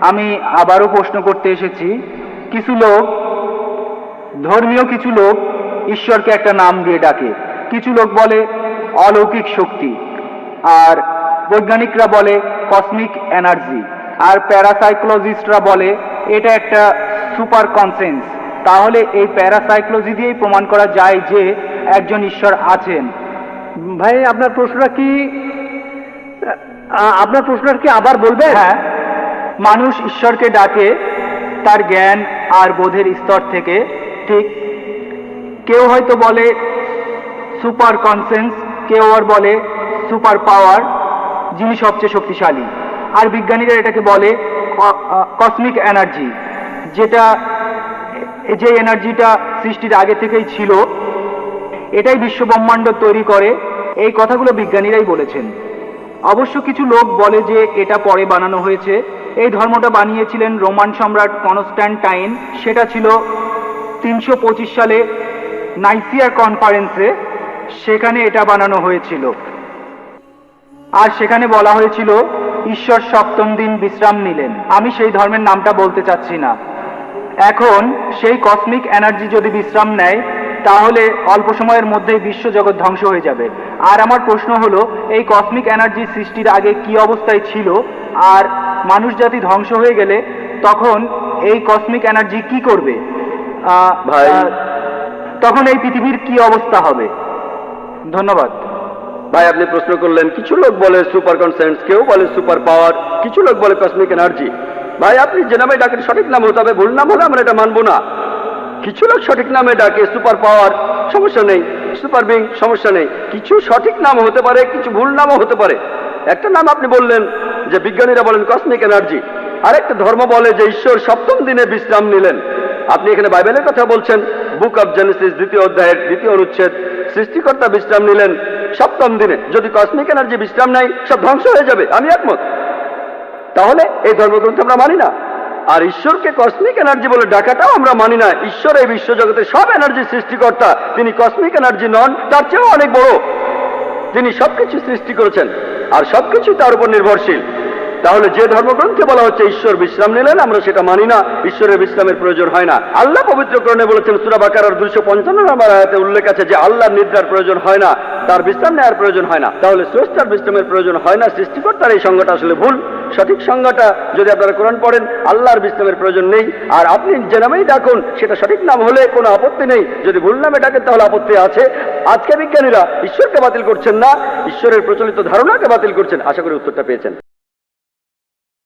আমি আবারও প্রশ্ন করতে এসেছি। কিছু লোক, ধর্মীয় কিছু লোক ঈশ্বরকে একটা নাম দিয়ে ডাকে। কিছু লোক বলে অলৌকিক শক্তি, আর বৈজ্ঞানিকরা বলে কসমিক এনার্জি, আর প্যারাসাইকোলজিস্টরা বলে এটা একটা সুপার কনসেন্স। তাহলে এই প্যারাসাইকোলজি দিয়েই প্রমাণ করা যায় যে একজন ঈশ্বর আছেন। ভাই আপনার প্রশ্নটা কি, আপনার প্রশ্নটা কি আবার বলবেন? হ্যাঁ, মানুষ ঈশ্বরকে ডাকে তার জ্ঞান আর বোধের স্তর থেকে। ঠিক, কেউ হয়তো বলে সুপার কনসেন্স, কেউ আর বলে সুপার পাওয়ার, যিনি সবচেয়ে শক্তিশালী। আর বিজ্ঞানীরা এটাকে বলে কসমিক এনার্জি, যেটা যে এনার্জিটা সৃষ্টির আগে থেকেই ছিল, এটাই বিশ্বব্রহ্মাণ্ড তৈরি করে। এই কথাগুলো বিজ্ঞানীরাই বলেছেন। অবশ্য কিছু লোক বলে যে এটা পরে বানানো হয়েছে। এই ধর্মটা বানিয়েছিলেন রোমান সম্রাট কনস্ট্যান্টাইন। সেটা ছিল 325 সালে নাইসিয়া কনফারেন্সে, সেখানে এটা বানানো হয়েছিল। আর সেখানে বলা হয়েছিল ঈশ্বর সপ্তম দিন বিশ্রাম নিলেন। আমি সেই ধর্মের নামটা বলতে চাচ্ছি না। এখন সেই কসমিক এনার্জি যদি বিশ্রাম নেয়, তাহলে অল্প সময়ের মধ্যেই বিশ্বজগৎ ধ্বংস হয়ে যাবে। আর আমার প্রশ্ন হলো, এই কসমিক এনার্জি সৃষ্টির আগে কি অবস্থায় ছিল, আর মানুষ জাতি ধ্বংস হয়ে গেলে তখন এই কসমিক এনার্জি কি করবে? ভাই, তখন এই পৃথিবীর কি অবস্থা হবে? ধন্যবাদ। ভাই আপনি প্রশ্ন করলেন, কিছু লোক বলে সুপার কনসেন্স, কেউ বলে সুপার পাওয়ার, কিছু লোক বলে কসমিক এনার্জি। ভাই আপনি যে নামে ডাকেন সঠিক নাম হতে হবে, ভুল নাম হলে আমরা এটা মানবো না। কিছু লোক সঠিক নামে ডাকে সুপার পাওয়ার, সমস্যা নেই, সুপার বিং, সমস্যা নেই। কিছু সঠিক নাম হতে পারে, কিছু ভুল নামও হতে পারে। একটা নাম আপনি বললেন যে বিজ্ঞানীরা বলেন কসমিক এনার্জি, আরেকটা ধর্ম বলে যে ঈশ্বর সপ্তম দিনে বিশ্রাম নিলেন। আপনি এখানে বাইবেলের কথা বলছেন, বুক অব জেনেসিস 2য় অধ্যায়ের 2য় অনুচ্ছেদ, সৃষ্টিকর্তা বিশ্রাম নিলেন সপ্তম দিনে। যদি কসমিক এনার্জি বিশ্রাম নেয়, সব ধ্বংস হয়ে যাবে, আমি একমত। তাহলে এই ধর্মগ্রন্থ আমরা মানি না। আর ঈশ্বরকে কসমিক এনার্জি বলে ডাকাটাও আমরা মানি না। ঈশ্বর এই বিশ্বজগতের সব এনার্জির সৃষ্টিকর্তা, তিনি কসমিক এনার্জি নন, তার চেয়েও অনেক বড়। তিনি সবকিছু সৃষ্টি করেছেন আর সবকিছু তার উপর নির্ভরশীল। তাহলে যে ধর্মগ্রন্থে বলা হচ্ছে ঈশ্বর বিশ্রাম নিলেন, আমরা সেটা মানি না। ঈশ্বরের বিশ্রামের প্রয়োজন হয় না। আল্লাহ পবিত্রকরণে বলেছেন, সূরা বাকারার 255 নম্বর আয়াতে উল্লেখ আছে যে আল্লাহর নিদ্রার প্রয়োজন হয় না, তার বিশ্রাম নেওয়ার প্রয়োজন হয় না। তাহলে স্রষ্টার বিশ্রামের প্রয়োজন হয় না, সৃষ্টিকর্তার এই সংজ্ঞাটা আসলে ভুল। সঠিক সংজ্ঞাটা যদি আপনারা কোরআন পড়েন, আল্লাহর বিশ্রামের প্রয়োজন নেই। আর আপনি যে নামেই ডাকুন, সেটা সঠিক নাম হলে কোনো আপত্তি নেই। যদি ভুল নামে ডাকেন তাহলে আপত্তি আছে। আজকে বিজ্ঞানীরা ঈশ্বরকে বাতিল করছেন না, ঈশ্বরের প্রচলিত ধারণাকে বাতিল করছেন। আশা করি উত্তরটা পেয়েছেন।